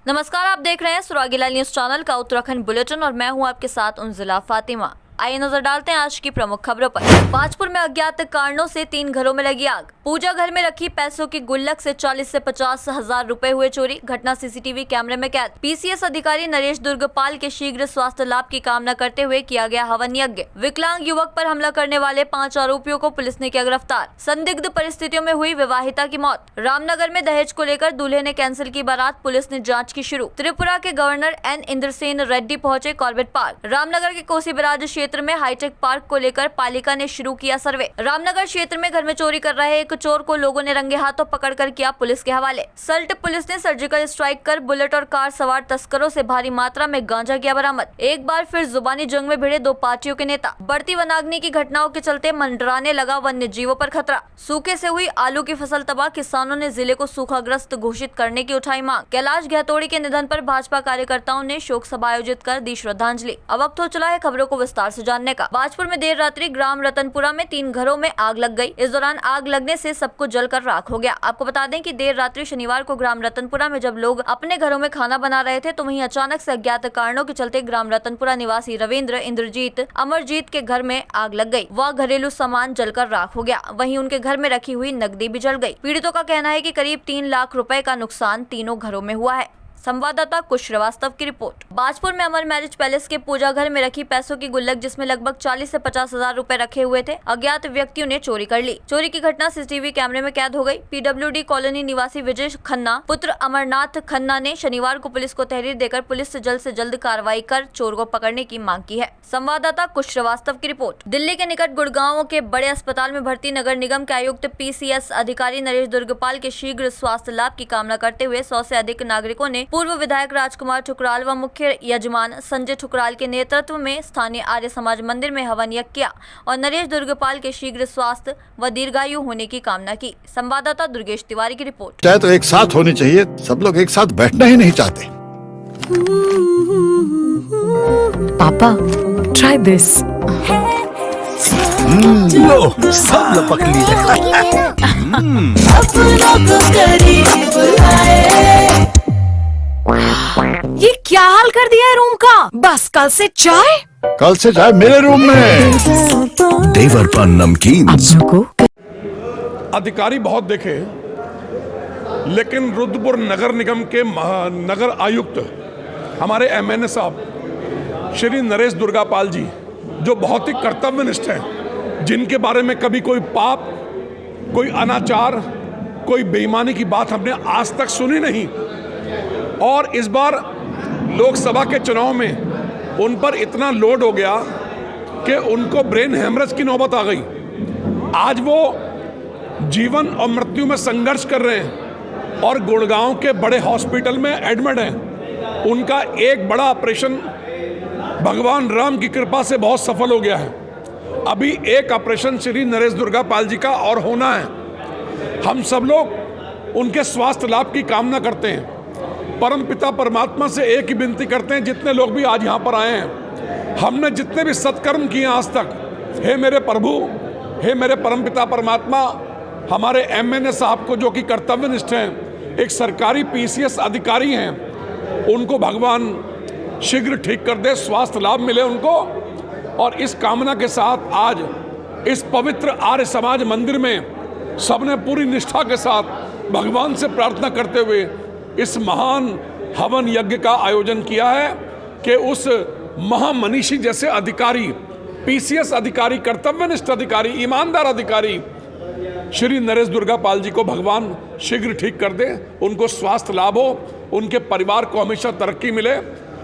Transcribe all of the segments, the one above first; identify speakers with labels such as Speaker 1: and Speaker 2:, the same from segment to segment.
Speaker 1: नमस्कार, आप देख रहे हैं सुरागीलाल न्यूज चैनल का उत्तराखंड बुलेटिन और मैं हूं आपके साथ उनजिला फातिमा। आइए नजर डालते हैं आज की प्रमुख खबरों पर। बाजपुर में अज्ञात कारणों से 3 घरों में लगी आग। पूजा घर में रखी पैसों की गुल्लक से 40 से 50 हजार रुपए हुए चोरी। घटना सीसीटीवी कैमरे में कैद। पीसीएस अधिकारी नरेश दुर्गपाल के शीघ्र स्वास्थ्य लाभ की कामना करते हुए किया गया हवन यज्ञ। विकलांग युवक पर हमला करने वाले 5 आरोपियों को पुलिस ने किया गिरफ्तार। संदिग्ध परिस्थितियों में हुई विवाहिता की मौत। रामनगर में दहेज को लेकर दूल्हे ने कैंसिल की बारात, पुलिस ने जाँच की शुरू। त्रिपुरा के गवर्नर एन इंद्रसेन रेड्डी पहुंचे कॉर्बेट पार्क। रामनगर के कोसी बैराज क्षेत्र में हाईटेक पार्क को लेकर पालिका ने शुरू किया सर्वे। रामनगर क्षेत्र में घर में चोरी कर रहे एक चोर को लोगों ने रंगे हाथों पकड़कर किया पुलिस के हवाले। सल्ट पुलिस ने सर्जिकल स्ट्राइक कर बुलेट और कार सवार तस्करों से भारी मात्रा में गांजा किया बरामद। एक बार फिर जुबानी जंग में भिड़े 2 पार्टियों के नेता। बढ़ती वनाग्नि की घटनाओं के चलते मंडराने लगा वन्य जीवों पर खतरा। सूखे से हुई आलू की फसल तबाह, किसानों ने जिले को सूखाग्रस्त घोषित करने की उठाई मांग। कैलाश गहतोड़ी के निधन पर भाजपा कार्यकर्ताओं ने शोक सभा आयोजित कर दी श्रद्धांजलि। अब वक्त हो चला है खबरों को विस्तार से जानने का। बाजपुर में देर रात्रि ग्राम रतनपुरा में 3 घरों में आग लग गई। इस दौरान आग लगने से सब कुछ जलकर राख हो गया। आपको बता दें कि देर रात्रि शनिवार को ग्राम रतनपुरा में जब लोग अपने घरों में खाना बना रहे थे तो वहीं अचानक से अज्ञात कारणों के चलते ग्राम रतनपुरा निवासी रविंद्र, इंद्रजीत, अमरजीत के घर में आग लग गई। वह घरेलू सामान जलकर राख हो गया। वहीं उनके घर में रखी हुई नकदी भी जल गई। पीड़ितों का कहना है कि करीब 3 लाख रुपए का नुकसान तीनों घरों में हुआ है। संवाददाता कुश श्रीवास्तव की रिपोर्ट। बाजपुर में अमर मैरिज पैलेस के पूजा घर में रखी पैसों की गुल्लक जिसमें लगभग 40 से 50 हजार रुपए रखे हुए थे, अज्ञात व्यक्तियों ने चोरी कर ली। चोरी की घटना सीसीटीवी कैमरे में कैद हो गई। पीडब्ल्यूडी कॉलोनी निवासी विजय खन्ना पुत्र अमरनाथ खन्ना ने शनिवार को पुलिस को तहरीर देकर पुलिस से जल्द कार्रवाई कर चोर को पकड़ने की मांग की है। संवाददाता कुश श्रीवास्तव की रिपोर्ट। दिल्ली के निकट गुड़गांव के बड़े अस्पताल में भर्ती नगर निगम के आयुक्त पीसीएस अधिकारी नरेश दुर्गपाल के शीघ्र स्वास्थ्य लाभ की कामना करते हुए 100 से अधिक नागरिकों ने पूर्व विधायक राजकुमार ठुकराल व मुख्य यजमान संजय ठुकराल के नेतृत्व में स्थानीय आर्य समाज मंदिर में हवन यज्ञ किया और नरेश दुर्गपाल के शीघ्र स्वास्थ्य व दीर्घायु होने की कामना की। संवाददाता दुर्गेश तिवारी की रिपोर्ट।
Speaker 2: चाहे तो एक साथ होनी चाहिए, सब लोग एक साथ बैठना ही नहीं चाहते।
Speaker 3: पापा, try this.
Speaker 4: लो, सब लपक लिए।
Speaker 3: ये क्या हाल कर दिया है रूम का? बस कल से चाय
Speaker 2: मेरे रूम में।
Speaker 4: देवर पर नमकीन।
Speaker 5: अधिकारी बहुत देखे, लेकिन रुद्रपुर नगर निगम के नगर आयुक्त हमारे एमएनए साहब श्री नरेश दुर्गापाल जी, जो बहुत ही कर्तव्यनिष्ठ हैं, जिनके बारे में कभी कोई पाप, कोई अनाचार, कोई बेईमानी की बात हमने आज तक सुनी नहीं। और इस बार लोकसभा के चुनाव में उन पर इतना लोड हो गया कि उनको ब्रेन हेमरेज की नौबत आ गई। आज वो जीवन और मृत्यु में संघर्ष कर रहे हैं और गुड़गांव के बड़े हॉस्पिटल में एडमिट हैं। उनका एक बड़ा ऑपरेशन भगवान राम की कृपा से बहुत सफल हो गया है। अभी एक ऑपरेशन श्री नरेश दुर्गापाल जी का और होना है। हम सब लोग उनके स्वास्थ्य लाभ की कामना करते हैं। परम पिता परमात्मा से एक ही विनती करते हैं, जितने लोग भी आज यहाँ पर आए हैं, हमने जितने भी सत्कर्म किए आज तक, हे मेरे प्रभु, हे मेरे परम पिता परमात्मा, हमारे एमएनए साहब को जो कि कर्तव्यनिष्ठ हैं, एक सरकारी पीसीएस अधिकारी हैं, उनको भगवान शीघ्र ठीक कर दे, स्वास्थ्य लाभ मिले उनको। और इस कामना के साथ आज इस पवित्र आर्य समाज मंदिर में सबने पूरी निष्ठा के साथ भगवान से प्रार्थना करते हुए इस महान हवन यज्ञ का आयोजन किया है कि उस महामनीषी जैसे अधिकारी, पीसीएस अधिकारी, कर्तव्यनिष्ठ अधिकारी, ईमानदार अधिकारी श्री नरेश दुर्गापाल जी को भगवान शीघ्र ठीक कर दे, उनको स्वास्थ्य लाभ हो, उनके परिवार को हमेशा तरक्की मिले।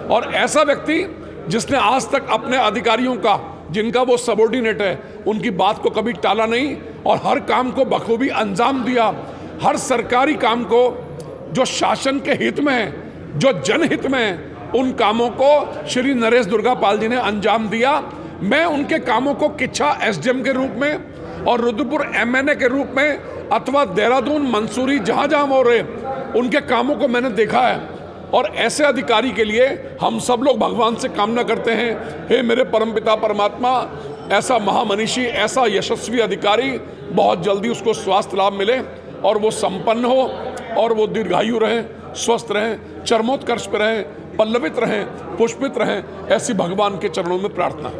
Speaker 5: और ऐसा व्यक्ति जिसने आज तक अपने अधिकारियों का, जिनका वो सबॉर्डिनेट है, उनकी बात को कभी टाला नहीं और हर काम को बखूबी अंजाम दिया। हर सरकारी काम को जो शासन के हित में है, जो जनहित में है, उन कामों को श्री नरेश दुर्गापाल जी ने अंजाम दिया। मैं उनके कामों को किच्छा एसडीएम के रूप में और रुद्रपुर एमएनए के रूप में अथवा देहरादून, मंसूरी, जहाँ जहाँ हो रहे, उनके कामों को मैंने देखा है। और ऐसे अधिकारी के लिए हम सब लोग भगवान से कामना करते हैं, हे मेरे परमपिता परमात्मा, ऐसा महामनीषी, ऐसा यशस्वी अधिकारी बहुत जल्दी उसको स्वास्थ्य लाभ मिले और वो संपन्न हो और वो दीर्घायु रहे, स्वस्थ रहें, चरमोत्कर्ष पे रहें, पल्लवित रहें, पुष्पित रहें, ऐसी भगवान के चरणों में प्रार्थना।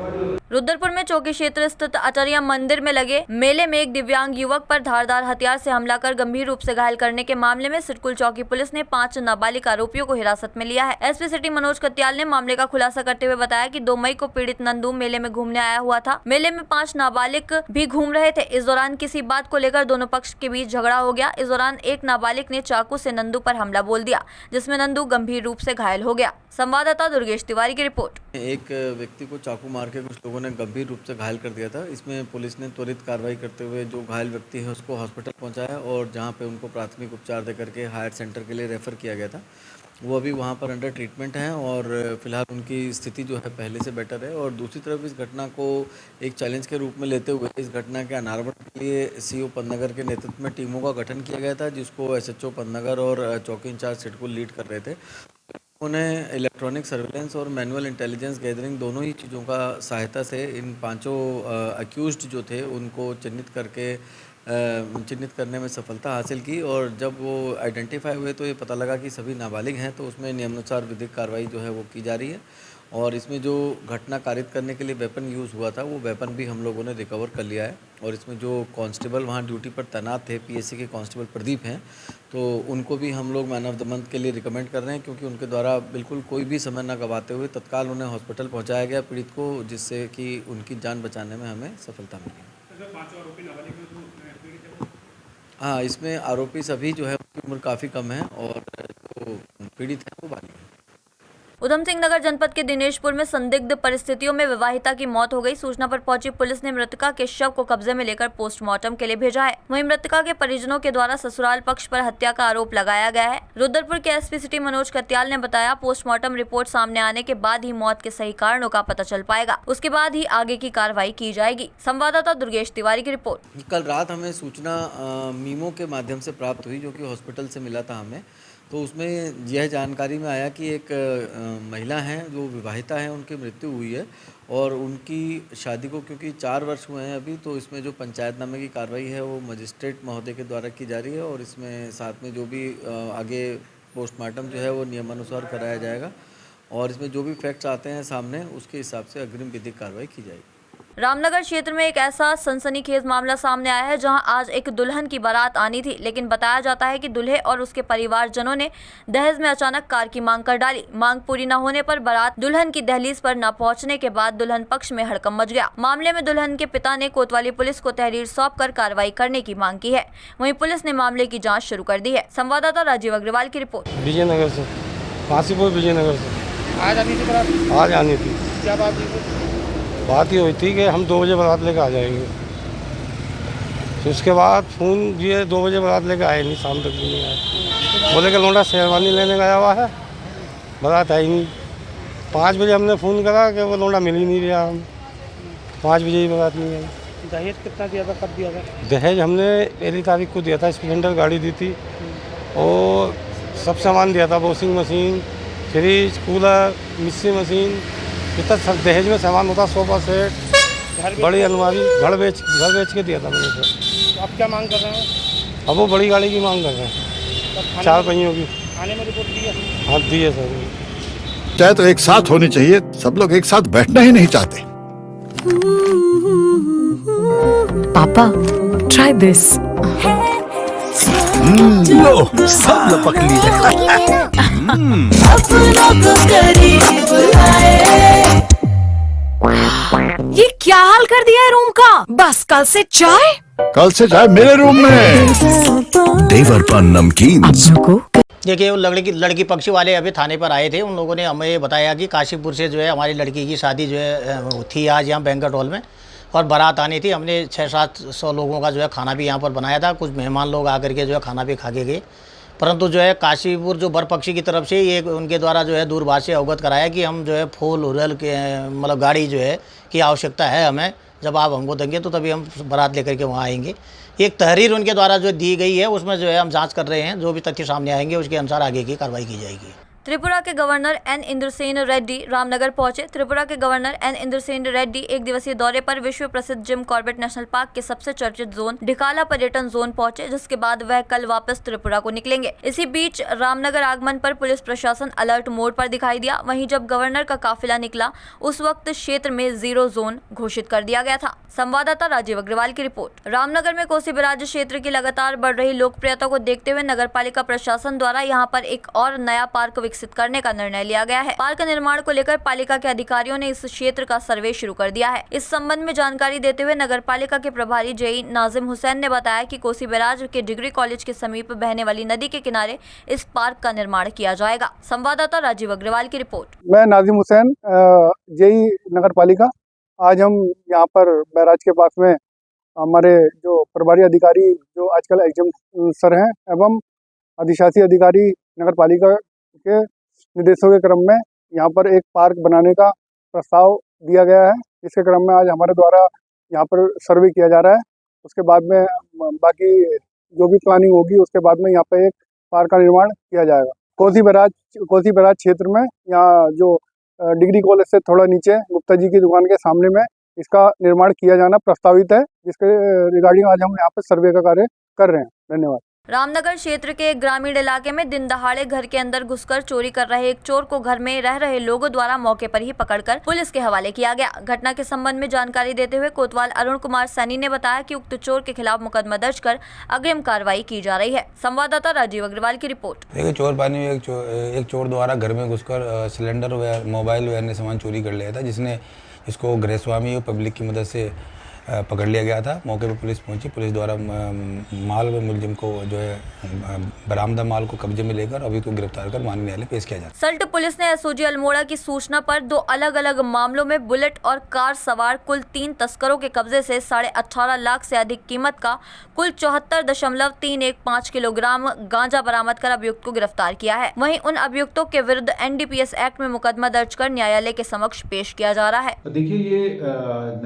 Speaker 1: रुद्रपुर में चौकी क्षेत्र स्थित आचार्य मंदिर में लगे मेले में एक दिव्यांग युवक पर धारदार हथियार से हमला कर गंभीर रूप से घायल करने के मामले में सिडकुल चौकी पुलिस ने 5 नाबालिग आरोपियों को हिरासत में लिया है। एसपी सिटी मनोज कत्याल ने मामले का खुलासा करते हुए बताया कि 2 मई को पीड़ित नंदू मेले में घूमने आया हुआ था। मेले में 5 नाबालिग भी घूम रहे थे। इस दौरान किसी बात को लेकर दोनों पक्ष के बीच झगड़ा हो गया। इस दौरान एक नाबालिग ने चाकू से नंदू पर हमला बोल दिया, जिसमें नंदू गंभीर रूप से घायल हो गया। संवाददाता दुर्गेश तिवारी की रिपोर्ट।
Speaker 6: एक व्यक्ति को चाकू मार के कुछ लोगों ने गंभीर रूप से घायल कर दिया था। इसमें पुलिस ने त्वरित कार्रवाई करते हुए जो घायल व्यक्ति है उसको हॉस्पिटल पहुंचाया और जहां पे उनको प्राथमिक उपचार दे करके हायर सेंटर के लिए रेफ़र किया गया था। वो अभी वहां पर अंडर ट्रीटमेंट हैं और फिलहाल उनकी स्थिति जो है पहले से बेटर है। और दूसरी तरफ इस घटना को एक चैलेंज के रूप में लेते हुए इस घटना के अनावरण के लिए CO पन्नगर के नेतृत्व में टीमों का गठन किया गया था, जिसको SHO पन्नगर और चौकी इंचार्ज सिडकुल लीड कर रहे थे। उन्हें इलेक्ट्रॉनिक सर्विलेंस और मैनुअल इंटेलिजेंस गैदरिंग दोनों ही चीज़ों का सहायता से इन 5 अक्यूज्ड जो थे उनको चिन्हित करने में सफलता हासिल की। और जब वो आइडेंटिफाई हुए तो ये पता लगा कि सभी नाबालिग हैं, तो उसमें नियमानुसार विधिक कार्रवाई जो है वो की जा रही है। और इसमें जो घटना कारित करने के लिए वेपन यूज़ हुआ था वो वेपन भी हम लोगों ने रिकवर कर लिया है। और इसमें जो कांस्टेबल वहाँ ड्यूटी पर तैनात थे, PSC के कांस्टेबल प्रदीप हैं, तो उनको भी हम लोग मैन ऑफ द मंथ के लिए रिकमेंड कर रहे हैं, क्योंकि उनके द्वारा बिल्कुल कोई भी समय न गवाते हुए तत्काल उन्हें हॉस्पिटल पहुँचाया गया पीड़ित को, जिससे कि उनकी जान बचाने में हमें सफलता मिली। हाँ, इसमें आरोपी सभी जो है उनकी उम्र काफ़ी कम है और जो पीड़ित हैं वो बालिग हैं।
Speaker 1: उधम सिंह नगर जनपद के दिनेशपुर में संदिग्ध परिस्थितियों में विवाहिता की मौत हो गई। सूचना पर पहुंची पुलिस ने मृतका के शव को कब्जे में लेकर पोस्टमार्टम के लिए भेजा है। वहीं मृतका के परिजनों के द्वारा ससुराल पक्ष पर हत्या का आरोप लगाया गया है। रुद्रपुर के एसपी सिटी मनोज कत्याल ने बताया, पोस्टमार्टम रिपोर्ट सामने आने के बाद ही मौत के सही कारणों का पता चल पाएगा। उसके बाद ही आगे की कार्रवाई की जाएगी। संवाददाता दुर्गेश तिवारी की रिपोर्ट।
Speaker 6: कल रात हमें सूचना मीमो के माध्यम से प्राप्त हुई, जो कि हॉस्पिटल से मिला था हमें। तो उसमें यह जानकारी में आया कि एक महिला हैं जो विवाहिता हैं, उनकी मृत्यु हुई है और उनकी शादी को क्योंकि 4 वर्ष हुए हैं अभी, तो इसमें जो पंचायतनामे की कार्रवाई है वो मजिस्ट्रेट महोदय के द्वारा की जा रही है। और इसमें साथ में जो भी आगे पोस्टमार्टम जो है वो नियमानुसार कराया जाएगा और इसमें जो भी फैक्ट्स आते हैं सामने उसके हिसाब से अग्रिम विधिक कार्रवाई की जाएगी।
Speaker 1: रामनगर क्षेत्र में एक ऐसा सनसनीखेज मामला सामने आया है, जहां आज एक दुल्हन की बारात आनी थी, लेकिन बताया जाता है कि दूल्हे और उसके परिवारजनों ने दहेज में अचानक कार की मांग कर डाली। मांग पूरी न होने पर बारात दुल्हन की दहलीज पर न पहुंचने के बाद दुल्हन पक्ष में हड़कंप मच गया। मामले में दुल्हन के पिता ने कोतवाली पुलिस को तहरीर सौंपकर कार्रवाई करने की मांग की है। वहीं पुलिस ने मामले की जाँच शुरू कर दी है। संवाददाता राजीव अग्रवाल की रिपोर्ट।
Speaker 7: विजयनगर से, काशीपुर विजयनगर से आज आनी थी बारात। आज आनी थी। क्या बात थी? बात ये हुई थी कि हम 2 बजे बारात लेकर आ जाएंगे। तो उसके बाद फ़ोन दिए, 2 बजे बारात लेकर आए नहीं, शाम तक भी नहीं आए। बोले कि लौंडा शेरवानी लेने गया हुआ है, बारात आई नहीं। 5 बजे हमने फ़ोन करा कि वो लौंडा मिल ही नहीं रहा। हम 5 बजे ही बारात नहीं आई।
Speaker 8: दहेज कितना दिया था, कब दिया था?
Speaker 7: दहेज हमने 1 तारीख को दिया था। स्प्लेंडर गाड़ी दी थी और सब सामान दिया था, washing machine, fridge, cooler, mixie machine, जितना सब दहेज में सामान होता, सोफा सेट, बड़ी अलमारी, घर बेच के दिया था मैंने सर।
Speaker 8: तो आप क्या मांग कर रहे हैं?
Speaker 7: अब वो बड़ी गाड़ी की मांग कर रहे हैं, 4 पहियों की।
Speaker 8: थाने में रिपोर्ट दी है?
Speaker 7: हाँ दी है सर।
Speaker 2: चाहे तो एक साथ होनी चाहिए, सब लोग एक साथ बैठना ही नहीं चाहते।
Speaker 3: पापा, try this.
Speaker 4: लो सब लपक लिए।
Speaker 3: ये क्या हाल कर दिया है रूम का? बस कल से चाय
Speaker 2: मेरे रूम में।
Speaker 4: देवर पान नमकीन।
Speaker 9: देखिए, वो लड़की पक्ष वाले अभी थाने पर आए थे। उन लोगों ने हमें बताया कि काशीपुर से जो है हमारी लड़की की शादी जो है थी आज यहाँ बैंक्वेट हॉल में, और बारात आनी थी। हमने 600-700 लोगों का जो है खाना भी यहाँ पर बनाया था। कुछ मेहमान लोग आकर के जो है खाना भी खा के गए, परंतु जो है काशीपुर जो बर पक्षी की तरफ से ये उनके द्वारा जो है दूरभाष से अवगत कराया कि हम जो है फूल उड़ल के मतलब गाड़ी जो है की आवश्यकता है हमें, जब आप हमको देंगे तो तभी हम बारात लेकर के वहाँ आएंगे। एक तहरीर उनके द्वारा जो दी गई है उसमें जो है हम जांच कर रहे हैं, जो भी तथ्य सामने आएंगे उसके अनुसार आगे की कार्रवाई की जाएगी।
Speaker 1: त्रिपुरा के गवर्नर एन इंद्रसेन रेड्डी रामनगर पहुंचे। त्रिपुरा के गवर्नर एन इंद्रसेन रेड्डी एक दिवसीय दौरे पर विश्व प्रसिद्ध जिम कॉर्बेट नेशनल पार्क के सबसे चर्चित जोन ढिकाला पर्यटन जोन पहुंचे, जिसके बाद वह कल वापस त्रिपुरा को निकलेंगे। इसी बीच रामनगर आगमन पर पुलिस प्रशासन अलर्ट मोड पर दिखाई दिया। वहीं जब गवर्नर का काफिला निकला उस वक्त क्षेत्र में 0 जोन घोषित कर दिया गया था। संवाददाता राजीव अग्रवाल की रिपोर्ट। रामनगर में कोसी बैराज क्षेत्र की लगातार बढ़ रही लोकप्रियता को देखते हुए नगर पालिका प्रशासन द्वारा यहां पर एक और नया पार्क विकसित करने का निर्णय लिया गया है। पार्क निर्माण को लेकर पालिका के अधिकारियों ने इस क्षेत्र का सर्वे शुरू कर दिया है। इस संबंध में जानकारी देते हुए नगर पालिका के प्रभारी जेई नाजिम हुसैन ने बताया कि कोसी बैराज के डिग्री कॉलेज के समीप बहने वाली नदी के किनारे इस पार्क का निर्माण किया जाएगा। संवाददाता राजीव अग्रवाल की रिपोर्ट।
Speaker 10: मैं नाजिम हुसैन, जेई नगर पालिका। आज हम यहाँ पर बैराज के पास में हमारे जो प्रभारी अधिकारी जो आजकल एग्जाम सर हैं एवं अधिशासी अधिकारी नगर पालिका के निर्देशों के क्रम में यहाँ पर एक पार्क बनाने का प्रस्ताव दिया गया है। इसके क्रम में आज हमारे द्वारा यहाँ पर सर्वे किया जा रहा है। उसके बाद में बाकी जो भी प्लानिंग होगी उसके बाद में यहाँ पर एक पार्क का निर्माण किया जाएगा। कोसी बैराज क्षेत्र में यहाँ जो डिग्री कॉलेज से थोड़ा नीचे गुप्ता जी की दुकान के सामने में इसका निर्माण किया जाना प्रस्तावित है, जिसके रिगार्डिंग आज हम यहाँ पर सर्वे का कार्य कर रहे हैं। धन्यवाद।
Speaker 1: रामनगर क्षेत्र के एक ग्रामीण इलाके में दिन दहाड़े घर के अंदर घुसकर चोरी कर रहे एक चोर को घर में रह रहे लोगों द्वारा मौके पर ही पकड़कर पुलिस के हवाले किया गया। घटना के संबंध में जानकारी देते हुए कोतवाल अरुण कुमार सैनी ने बताया कि उक्त चोर के खिलाफ मुकदमा दर्ज कर अग्रिम कार्रवाई की जा रही है। संवाददाता राजीव अग्रवाल की रिपोर्ट।
Speaker 11: देखिए, चोर पानी में एक चोर द्वारा घर में घुसकर सिलेंडर व मोबाइल व अन्य सामान चोरी कर लिया था, जिसने इसको गृहस्वामी और पब्लिक की मदद से पकड़ लिया गया था। मौके पर पुलिस पहुंची। पुलिस द्वारा माल व मुलजिम को जो है बरामदा माल को कब्जे में लेकर अभी को गिरफ्तार कर माननीय न्यायालय पेश किया जाता है।
Speaker 1: सल्ट पुलिस ने एसओजी अल्मोड़ा की सूचना पर 2 अलग-अलग मामलों में बुलेट और कार सवार कुल 3 तस्करों के कब्जे से 18.5 लाख से अधिक कीमत का कुल 74.315 किलोग्राम गांजा बरामद कर अभियुक्त को गिरफ्तार किया है। वहीं उन अभियुक्तों के विरुद्ध एनडीपीएस एक्ट में मुकदमा दर्ज कर न्यायालय के समक्ष पेश किया जा रहा है।
Speaker 12: देखिए, ये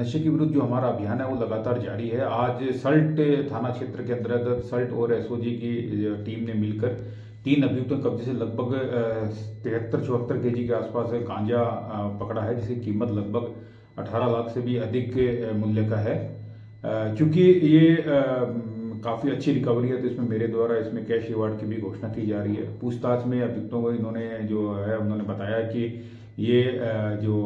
Speaker 12: नशे के विरुद्ध जो हमारा अभियान है वो लगातार जारी है। आज सल्ट थाना क्षेत्र के अंतर्गत सल्ट और एसओजी की टीम ने मिलकर 3 अभियुक्तों के कब्जे से लगभग 73-74 केजी के आसपास गांजा पकड़ा है, जिसकी कीमत लगभग 18 लाख से भी अधिक मूल्य का है। चूँकि ये काफ़ी अच्छी रिकवरी है, तो इसमें मेरे द्वारा इसमें कैश रिवार्ड की भी घोषणा की जा रही है। पूछताछ में अभियुक्तों को उन्होंने बताया कि ये जो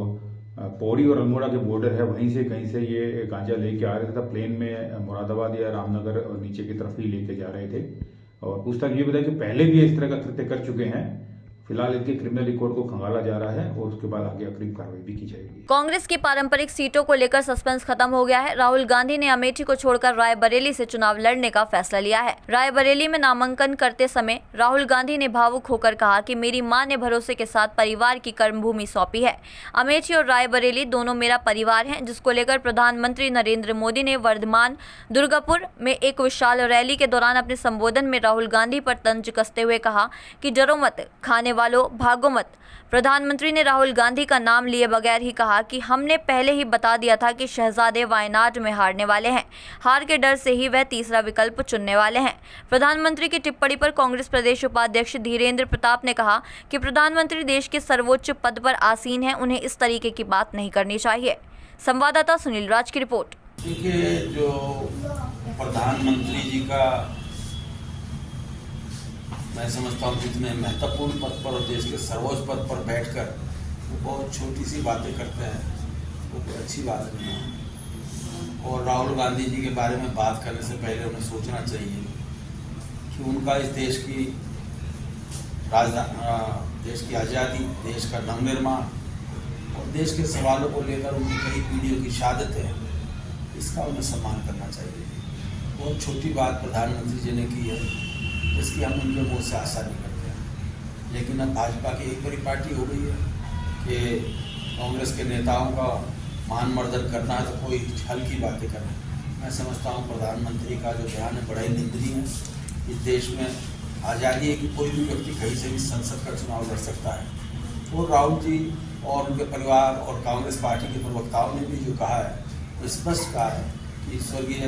Speaker 12: पौड़ी और अल्मोड़ा के बॉर्डर है वहीं से कहीं से ये गांजा लेके आ रहे थे, प्लेन में मुरादाबाद या रामनगर और नीचे की तरफ ही लेके जा रहे थे। और पूछताछ ये बताया कि पहले भी इस तरह का कृत्य कर चुके हैं। फिलहाल इनके क्रिमिनल रिकॉर्ड को खंगाला जा रहा है और उसके बाद आगे अग्रिम कार्रवाई भी की जाएगी।
Speaker 1: कांग्रेस की पारंपरिक सीटों को लेकर सस्पेंस खत्म हो गया है। राहुल गांधी ने अमेठी को छोड़कर रायबरेली से चुनाव लड़ने का फैसला लिया है। रायबरेली में नामांकन करते समय राहुल गांधी ने भावुक होकर कहा कि मेरी मां ने भरोसे के साथ परिवार की कर्मभूमि सौंपी है। अमेठी और रायबरेली दोनों मेरा परिवार है, जिसको लेकर प्रधानमंत्री नरेंद्र मोदी ने वर्धमान दुर्गापुर में एक विशाल रैली के दौरान अपने संबोधन में राहुल गांधी पर तंज कसते हुए कहा कि डरो मत, खाने वालों भागो मत। प्रधानमंत्री ने राहुल गांधी का नाम लिए बगैर ही कहा कि हमने पहले ही बता दिया था कि शहजादे वायनाड में हारने वाले हैं। हार के डर से ही वह तीसरा विकल्प चुनने वाले हैं। प्रधानमंत्री की टिप्पणी पर कांग्रेस प्रदेश उपाध्यक्ष धीरेन्द्र प्रताप ने कहा कि प्रधानमंत्री देश के सर्वोच्च पद पर आसीन हैं, उन्हें इस तरीके की बात नहीं करनी चाहिए। संवाददाता सुनील राज की रिपोर्ट।
Speaker 13: देखिए, जो प्रधानमंत्री जी का मैं समझता हूँ जितने महत्वपूर्ण पद पर और देश के सर्वोच्च पद पर बैठकर वो बहुत छोटी सी बातें करते हैं, वो कोई अच्छी बात नहीं है। और राहुल गांधी जी के बारे में बात करने से पहले उन्हें सोचना चाहिए कि उनका इस देश की देश की आज़ादी, देश का नवनिर्माण और देश के सवालों को लेकर उनकी कई पीढ़ियों की शहादत है, इसका उन्हें सम्मान करना चाहिए। बहुत छोटी बात प्रधानमंत्री जी ने की है, जिसकी हम उनके मुँह से आशा नहीं करते हैं। लेकिन अब भाजपा की एक बड़ी पार्टी हो गई है कि कांग्रेस के नेताओं का मान मर्दन करना है तो कोई हल्की बातें करें। मैं समझता हूँ प्रधानमंत्री का जो बयान है बड़ा ही निंदनीय है। इस देश में आज़ादी है कि कोई भी व्यक्ति कहीं से भी संसद का चुनाव लड़ सकता है। और राहुल जी और उनके परिवार और कांग्रेस पार्टी के प्रवक्ताओं ने भी जो कहा है वो स्पष्ट कहा है कि स्वर्गीय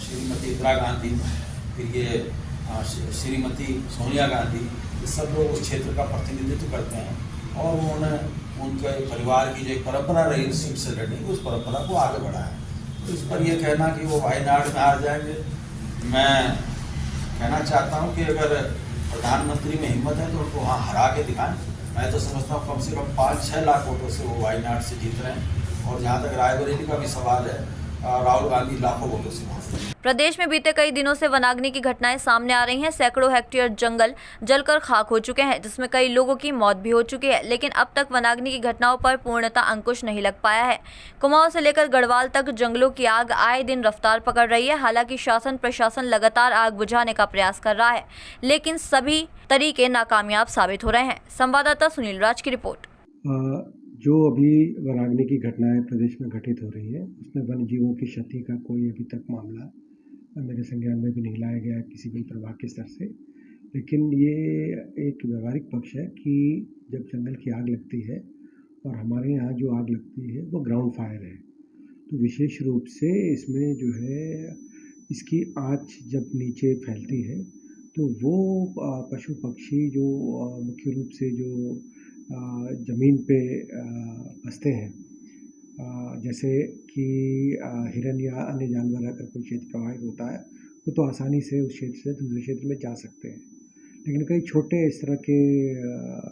Speaker 13: श्रीमती इंदिरा गांधी, फिर ये श्रीमती सोनिया गांधी कि सब लोग उस क्षेत्र का प्रतिनिधित्व करते हैं और उन्होंने उनके परिवार की जो एक परंपरा रही सीट से लड़ने की, उस परंपरा को आगे बढ़ाया। तो इस पर यह कहना कि वो वायनाड में हार जाएंगे, मैं कहना चाहता हूँ कि अगर प्रधानमंत्री में हिम्मत है तो उनको वहाँ हरा के दिखाएं। मैं तो समझता हूँ कम से कम 5-6 लाख वोटों से वो वायनाड से जीत रहे हैं। और जहाँ तक रायबरेली का भी सवाल है, राहुल गांधी लाखों वोटों से वहाँ से।
Speaker 1: प्रदेश में बीते कई दिनों से वनाग्नि की घटनाएं सामने आ रही हैं। सैकड़ों हेक्टेयर जंगल जलकर खाक हो चुके हैं, जिसमें कई लोगों की मौत भी हो चुकी है। लेकिन अब तक वनाग्नि की घटनाओं पर पूर्णतः अंकुश नहीं लग पाया है। कुमाऊं से लेकर गढ़वाल तक जंगलों की आग आए दिन रफ्तार पकड़ रही है। हालांकि शासन प्रशासन लगातार आग बुझाने का प्रयास कर रहा है, लेकिन सभी तरीके नाकामयाब साबित हो रहे हैं। संवाददाता सुनील राज की रिपोर्ट।
Speaker 14: जो अभी वनाग्नि की घटनाएं प्रदेश में घटित हो रही है, उसमें वन जीवों की क्षति का कोई अभी तक मामला मेरे संज्ञान में भी नहीं लाया गया किसी भी प्रभाग के स्तर से। लेकिन ये एक व्यवहारिक पक्ष है कि जब जंगल की आग लगती है और हमारे यहाँ जो आग लगती है वो ग्राउंड फायर है, तो विशेष रूप से इसमें जो है इसकी आँच जब नीचे फैलती है तो वो पशु पक्षी जो मुख्य रूप से जो ज़मीन पे बसते हैं, जैसे कि हिरन या अन्य जानवर अगर कोई क्षेत्र प्रभावित होता है वो तो आसानी से उस क्षेत्र से दूसरे क्षेत्र में जा सकते हैं। लेकिन कई छोटे इस तरह के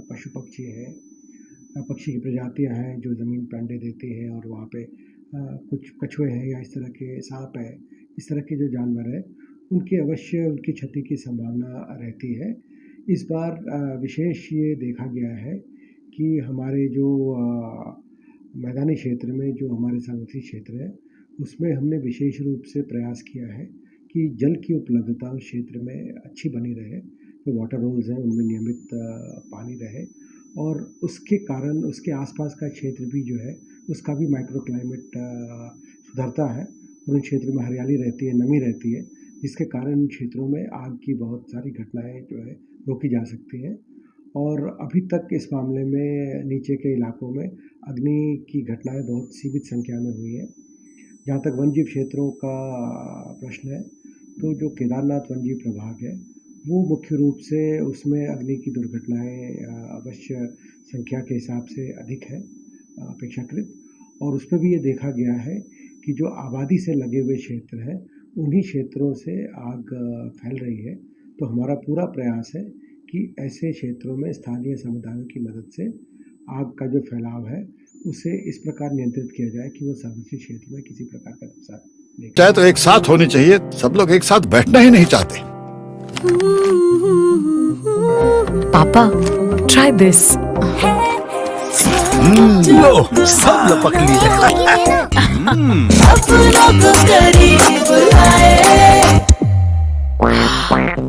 Speaker 14: पशु पक्षी हैं, पक्षी की प्रजातियां हैं जो ज़मीन पर अंडे देती हैं और वहाँ पे कुछ कछुए हैं या इस तरह के सांप है, इस तरह के जो जानवर हैं उनकी अवश्य उनकी क्षति की संभावना रहती है। इस बार विशेष ये देखा गया है कि हमारे जो मैदानी क्षेत्र में जो हमारे सामुद्रिक क्षेत्र है उसमें हमने विशेष रूप से प्रयास किया है कि जल की उपलब्धता उस क्षेत्र में अच्छी बनी रहे, जो वाटर होल्स हैं उनमें नियमित पानी रहे और उसके कारण उसके आसपास का क्षेत्र भी जो है उसका भी माइक्रो क्लाइमेट सुधरता है और उन क्षेत्रों में हरियाली रहती है, नमी रहती है, जिसके कारण उन क्षेत्रों में आग की बहुत सारी घटनाएँ जो है रोकी जा सकती हैं। और अभी तक इस मामले में नीचे के इलाकों में अग्नि की घटनाएं बहुत सीमित संख्या में हुई हैं। जहाँ तक वन्यजीव क्षेत्रों का प्रश्न है तो जो केदारनाथ वन्यजीव प्रभाग है वो मुख्य रूप से उसमें अग्नि की दुर्घटनाएं अवश्य संख्या के हिसाब से अधिक है अपेक्षाकृत, और उस पर भी ये देखा गया है कि जो आबादी से लगे हुए क्षेत्र हैं उन्हीं क्षेत्रों से आग फैल रही है। तो हमारा पूरा प्रयास है कि ऐसे क्षेत्रों में स्थानीय समुदायों की मदद से आग का जो फैलाव है उसे इस प्रकार नियंत्रित किया जाए कि वो सार्वजनिक क्षेत्र में किसी प्रकार का नुकसान नहीं।
Speaker 2: चाहे तो एक साथ होनी चाहिए, सब लोग एक साथ बैठना ही नहीं चाहते।
Speaker 3: पापा, try this.
Speaker 4: लो सब लपक लिए।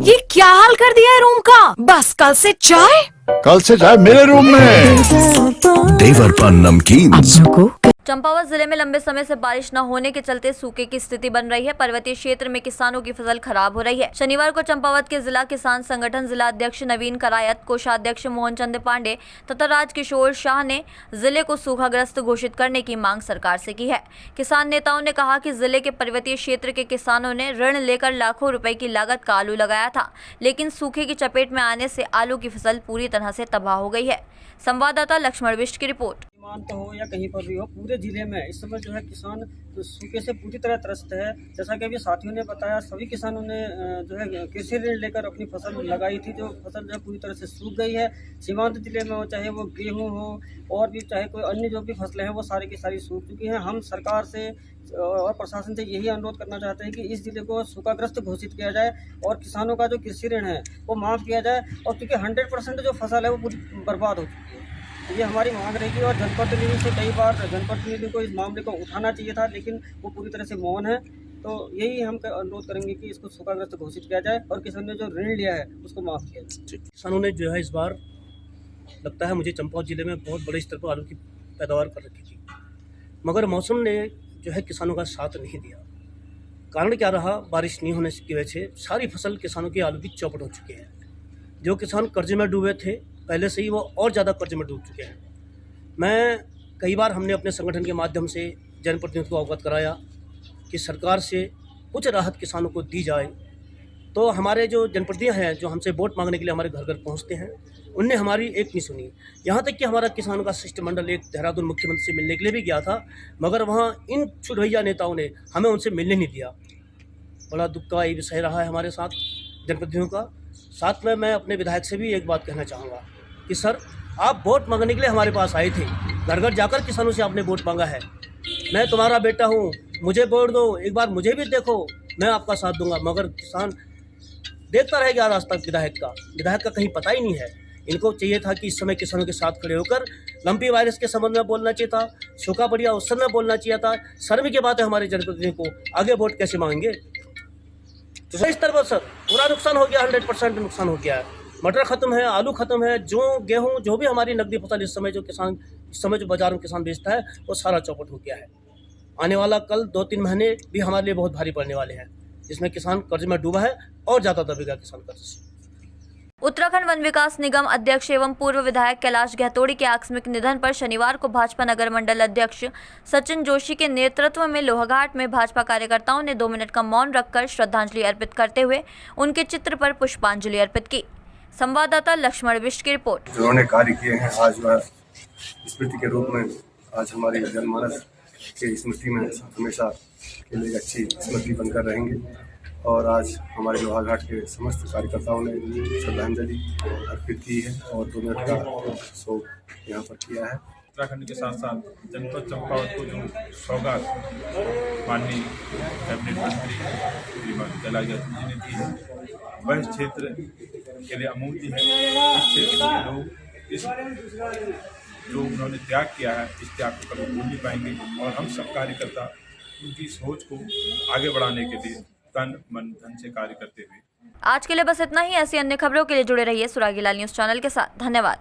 Speaker 3: ये क्या हाल कर दिया है रूम का? बस कल से चाय
Speaker 2: मेरे रूम में।
Speaker 4: देवर पान नमकीन।
Speaker 1: चंपावत जिले में लंबे समय से बारिश न होने के चलते सूखे की स्थिति बन रही है। पर्वतीय क्षेत्र में किसानों की फसल खराब हो रही है। शनिवार को चंपावत के जिला किसान संगठन जिला अध्यक्ष नवीन करायत, कोषाध्यक्ष मोहन चंद पांडे तथा राजकिशोर शाह ने जिले को सूखाग्रस्त घोषित करने की मांग सरकार से की है। किसान नेताओं ने कहा कि जिले के पर्वतीय क्षेत्र के किसानों ने ऋण लेकर लाखों रुपए की लागत का आलू लगाया था, लेकिन सूखे की चपेट में आने से आलू की फसल पूरी तरह से तबाह हो गई है। संवाददाता लक्ष्मण बिष्ट की रिपोर्ट।
Speaker 8: सीमांत हो या कहीं पर भी हो, पूरे जिले में इस समय जो है किसान तो सूखे से पूरी तरह त्रस्त है। जैसा कि अभी साथियों ने बताया, सभी किसानों ने जो है कृषि ऋण लेकर अपनी फसल लगाई थी, जो फसल जो है पूरी तरह से सूख गई है। सीमांत जिले में हो, चाहे वो गेहूं हो और भी चाहे कोई अन्य जो भी फसलें हैं वो सारी की सारी सूख चुकी हैं। हम सरकार से और प्रशासन से यही अनुरोध करना चाहते हैं कि इस जिले को सूखाग्रस्त घोषित किया जाए और किसानों का जो कृषि ऋण है वो माफ़ किया जाए, और क्योंकि 100% जो फसल है वो पूरी बर्बाद हो चुकी है। ये हमारी मांग रहेगी और जनप्रतिनिधि से कई बार जनप्रतिनिधि को इस मामले को उठाना चाहिए था, लेकिन वो पूरी तरह से मौन है। तो यही हम अनुरोध करेंगे कि इसको सूखाग्रस्त घोषित किया जाए और किसान ने जो ऋण लिया है उसको माफ़ किया जाए।
Speaker 15: किसानों ने जो है इस बार लगता है मुझे चंपावत जिले में बहुत बड़े स्तर पर आलू की पैदावार कर रखी थी, मगर मौसम ने जो है किसानों का साथ नहीं दिया। कारण क्या रहा? बारिश नहीं होने की वजह से सारी फसल किसानों की आलू की चौपट हो चुकी है। जो किसान कर्ज में डूबे थे पहले से ही, वो और ज़्यादा कर्ज में डूब चुके हैं। मैं कई बार हमने अपने संगठन के माध्यम से जनप्रतिनिधियों को अवगत कराया कि सरकार से कुछ राहत किसानों को दी जाए, तो हमारे जो जनप्रतिनिधि हैं जो हमसे वोट मांगने के लिए हमारे घर घर पहुंचते हैं, उनने हमारी एक नहीं सुनी। यहाँ तक कि हमारा किसानों का शिष्टमंडल एक देहरादून मुख्यमंत्री से मिलने के लिए भी गया था, मगर वहाँ इन छुटभैया नेताओं ने हमें उनसे मिलने नहीं दिया। बड़ा दुख का ये विषय रहा है हमारे साथ जनप्रतिनिधियों का। साथ में मैं अपने विधायक से भी एक बात कहना चाहूँगा कि सर, आप वोट मांगने के लिए हमारे पास आए थे, घर घर जाकर किसानों से आपने वोट मांगा है। मैं तुम्हारा बेटा हूँ, मुझे वोट दो, एक बार मुझे भी देखो, मैं आपका साथ दूंगा। मगर किसान देखता रह गया रास्ता विधायक का कहीं पता ही नहीं है। इनको चाहिए था कि इस समय किसानों के साथ खड़े होकर लंपी वायरस के संबंध में बोलना चाहिए था, सूखा पड़िया उस समय बोलना चाहिए था। शर्म की बात है हमारे जनप्रतिनिधियों को, आगे वोट कैसे मांगेंगे। तो इस तरह सर पूरा नुकसान हो गया, 100% नुकसान हो गया है। मटर खत्म है, आलू खत्म है, जो गेहूं जो भी हमारी नकदी फसल इस समय जो बाजार में किसान बेचता है वो सारा चौपट हो गया है। आने वाला कल 2-3 महीने भी हमारे लिए बहुत भारी पड़ने वाले हैं, जिसमें किसान कर्ज में डूबा है और ज़्यादा दबेगा किसान कर्ज से।
Speaker 1: उत्तराखंड वन विकास निगम अध्यक्ष एवं पूर्व विधायक कैलाश गहतोड़ी के आकस्मिक निधन पर शनिवार को भाजपा नगर मंडल अध्यक्ष सचिन जोशी के नेतृत्व में लोहाघाट में भाजपा कार्यकर्ताओं ने 2 मिनट का मौन रखकर श्रद्धांजलि अर्पित करते हुए उनके चित्र पर पुष्पांजलि अर्पित की। संवाददाता लक्ष्मण बिष्ट की रिपोर्ट।
Speaker 16: जिन्होंने कार्य किए हैं, आज वह स्मृति के रूप में आज हमारे जनमानस के स्मृति में हमेशा के लिए अच्छी स्मृति बनकर रहेंगे। और आज हमारे लोहाघाट के समस्त कार्यकर्ताओं ने श्रद्धांजलि अर्पित की है और 2 मिनट का शोक यहाँ पर किया है।
Speaker 17: उत्तराखंड के साथ साथ जनपद चंपावत को जो सौगात माननीय कैबिनेट मंत्री श्रीमान कैलाश गहतोड़ी जी ने दी है, वह इस क्षेत्र के लिए अमूल्य है। इस क्षेत्र के लोग इस जो उन्होंने त्याग किया है, इस त्याग को कभी भूल नहीं पाएंगे। और हम सब कार्यकर्ता उनकी सोच को आगे बढ़ाने के लिए तन मन धन से कार्य करते हुए।
Speaker 1: आज के लिए बस इतना ही। ऐसी अन्य खबरों के लिए जुड़े रहिए सुरागीलाल न्यूज़ चैनल के साथ। धन्यवाद।